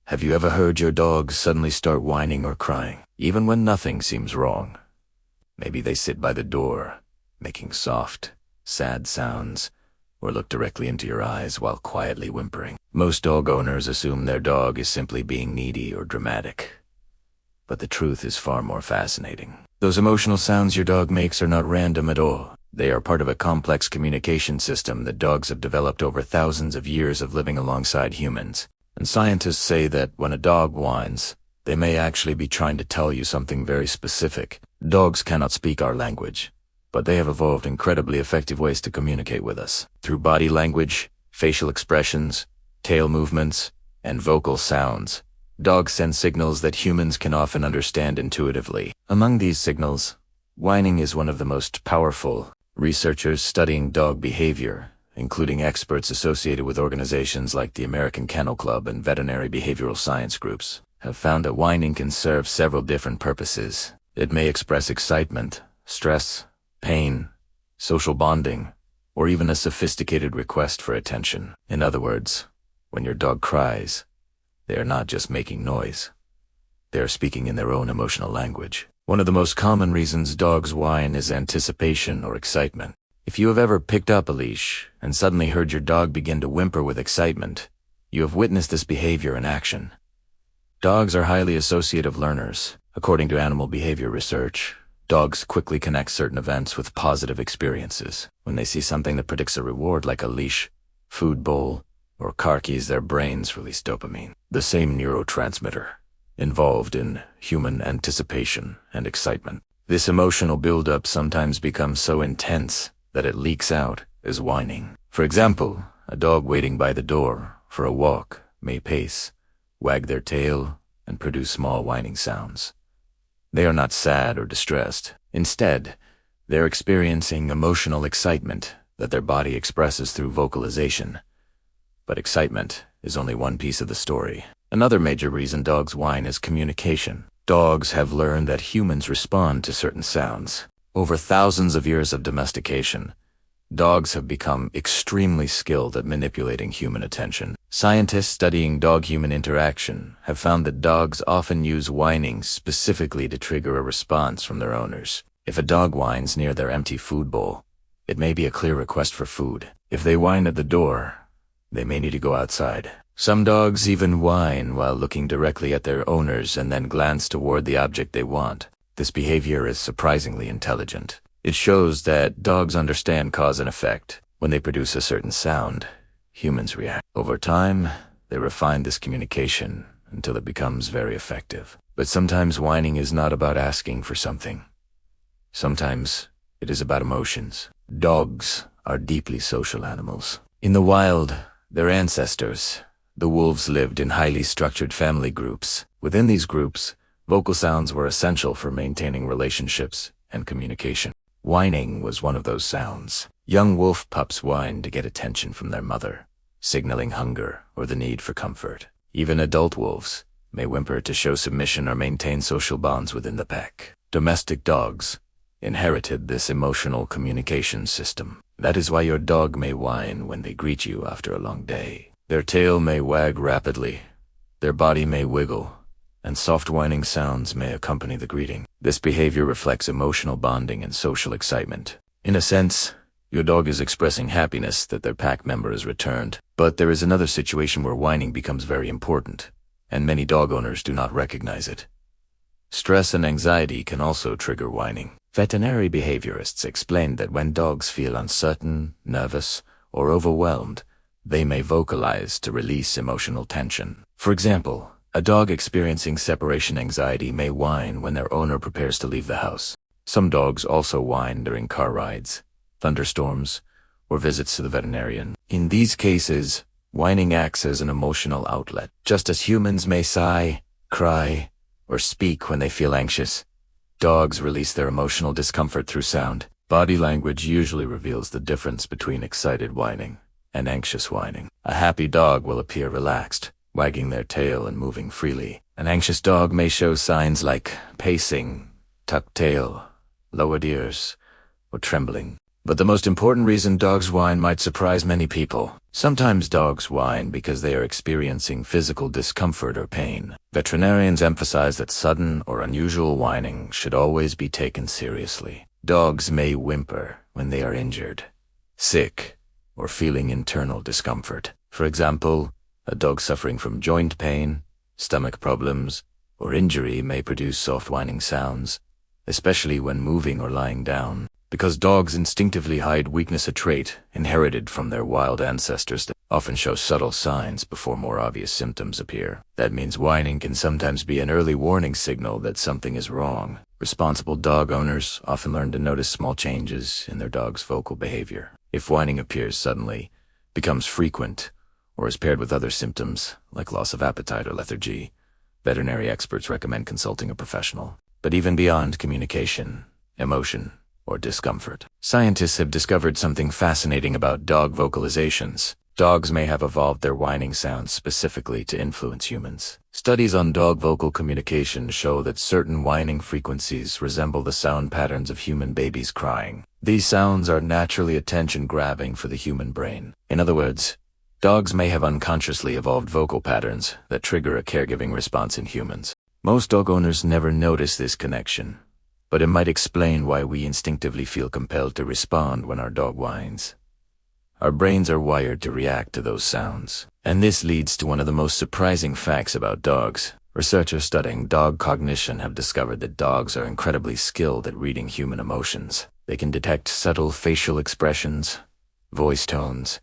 Have you ever heard your dog suddenly start whining or crying, even when nothing seems wrong? Maybe they sit by the door, making soft, sad sounds, or look directly into your eyes while quietly whimpering. Most dog owners assume their dog is simply being needy or dramatic. But the truth is far more fascinating. Those emotional sounds your dog makes are not random at all. They are part of a complex communication system that dogs have developed over thousands of years of living alongside humans. And scientists say that when a dog whines, they may actually be trying to tell you something very specific. Dogs cannot speak our language, but they have evolved incredibly effective ways to communicate with us. Through body language, facial expressions, tail movements, and vocal sounds, dogs send signals that humans can often understand intuitively. Among these signals, whining is one of the most powerful. Researchers studying dog behavior, including experts associated with organizations like the American Kennel Club and veterinary behavioral science groups, have found that whining can serve several different purposes. It may express excitement, stress, pain, social bonding, or even a sophisticated request for attention. In other words, when your dog cries, they are not just making noise. They are speaking in their own emotional language. One of the most common reasons dogs whine is anticipation or excitement. If you have ever picked up a leash and suddenly heard your dog begin to whimper with excitement, you have witnessed this behavior in action. Dogs are highly associative learners. According to animal behavior research, dogs quickly connect certain events with positive experiences. When they see something that predicts a reward like a leash, food bowl, or car keys, their brains release dopamine, the same neurotransmitter involved in human anticipation and excitement. This emotional buildup sometimes becomes so intense that it leaks out as whining. For example, a dog waiting by the door for a walk may pace, wag their tail, and produce small whining sounds. They are not sad or distressed. Instead, they're experiencing emotional excitement that their body expresses through vocalization. But excitement is only one piece of the story. Another major reason dogs whine is communication. Dogs have learned that humans respond to certain sounds. Over thousands of years of domestication, dogs have become extremely skilled at manipulating human attention. Scientists studying dog-human interaction have found that dogs often use whining specifically to trigger a response from their owners. If a dog whines near their empty food bowl, it may be a clear request for food. If they whine at the door, they may need to go outside. Some dogs even whine while looking directly at their owners and then glance toward the object they want. This behavior is surprisingly intelligent. It shows that dogs understand cause and effect. When they produce a certain sound, humans react. Over time, they refine this communication until it becomes very effective. But sometimes whining is not about asking for something. Sometimes it is about emotions. Dogs are deeply social animals. In the wild, their ancestors, the wolves, lived in highly structured family groups. Within these groups, vocal sounds were essential for maintaining relationships and communication. Whining was one of those sounds. Young wolf pups whine to get attention from their mother, signaling hunger or the need for comfort. Even adult wolves may whimper to show submission or maintain social bonds within the pack. Domestic dogs inherited this emotional communication system. That is why your dog may whine when they greet you after a long day. Their tail may wag rapidly, their body may wiggle, and soft whining sounds may accompany the greeting. This behavior reflects emotional bonding and social excitement. In a sense, your dog is expressing happiness that their pack member has returned. But there is another situation where whining becomes very important, and many dog owners do not recognize it. Stress and anxiety can also trigger whining. Veterinary behaviorists explained that when dogs feel uncertain, nervous, or overwhelmed, they may vocalize to release emotional tension. For example, a dog experiencing separation anxiety may whine when their owner prepares to leave the house. Some dogs also whine during car rides, thunderstorms, or visits to the veterinarian. In these cases, whining acts as an emotional outlet. Just as humans may sigh, cry, or speak when they feel anxious, dogs release their emotional discomfort through sound. Body language usually reveals the difference between excited whining and anxious whining. A happy dog will appear relaxed, wagging their tail and moving freely. An anxious dog may show signs like pacing, tucked tail, lowered ears, or trembling. But the most important reason dogs whine might surprise many people. Sometimes dogs whine because they are experiencing physical discomfort or pain. Veterinarians emphasize that sudden or unusual whining should always be taken seriously. Dogs may whimper when they are injured, sick, or feeling internal discomfort. For example, a dog suffering from joint pain, stomach problems, or injury may produce soft whining sounds, especially when moving or lying down. Because dogs instinctively hide weakness, a trait inherited from their wild ancestors that often show subtle signs before more obvious symptoms appear. That means whining can sometimes be an early warning signal that something is wrong. Responsible dog owners often learn to notice small changes in their dog's vocal behavior. If whining appears suddenly, becomes frequent, or is paired with other symptoms like loss of appetite or lethargy, veterinary experts recommend consulting a professional. But even beyond communication, emotion, or discomfort, scientists have discovered something fascinating about dog vocalizations. Dogs may have evolved their whining sounds specifically to influence humans. Studies on dog vocal communication show that certain whining frequencies resemble the sound patterns of human babies crying. These sounds are naturally attention-grabbing for the human brain. In other words, dogs may have unconsciously evolved vocal patterns that trigger a caregiving response in humans. Most dog owners never notice this connection, but it might explain why we instinctively feel compelled to respond when our dog whines. Our brains are wired to react to those sounds. And this leads to one of the most surprising facts about dogs. Researchers studying dog cognition have discovered that dogs are incredibly skilled at reading human emotions. They can detect subtle facial expressions, voice tones,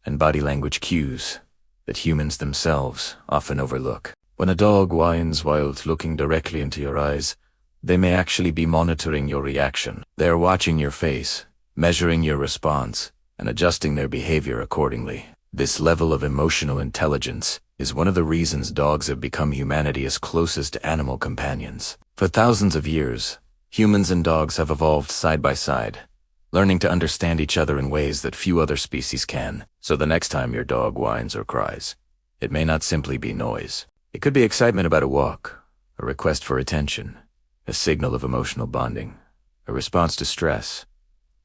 and body language cues that humans themselves often overlook. When a dog whines while looking directly into your eyes, they may actually be monitoring your reaction. They are watching your face, measuring your response, and adjusting their behavior accordingly. This level of emotional intelligence is one of the reasons dogs have become humanity's closest animal companions. For thousands of years, humans and dogs have evolved side by side, learning to understand each other in ways that few other species can. So the next time your dog whines or cries, it may not simply be noise. It could be excitement about a walk, a request for attention, a signal of emotional bonding, a response to stress,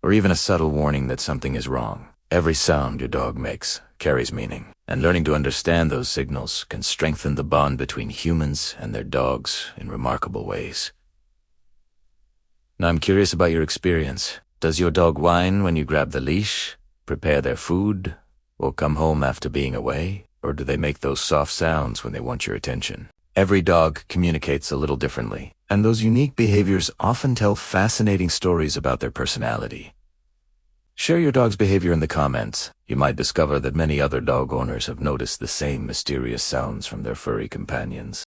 or even a subtle warning that something is wrong. Every sound your dog makes carries meaning, and learning to understand those signals can strengthen the bond between humans and their dogs in remarkable ways. Now I'm curious about your experience. Does your dog whine when you grab the leash, prepare their food, or come home after being away? Or do they make those soft sounds when they want your attention? Every dog communicates a little differently, and those unique behaviors often tell fascinating stories about their personality. Share your dog's behavior in the comments. You might discover that many other dog owners have noticed the same mysterious sounds from their furry companions.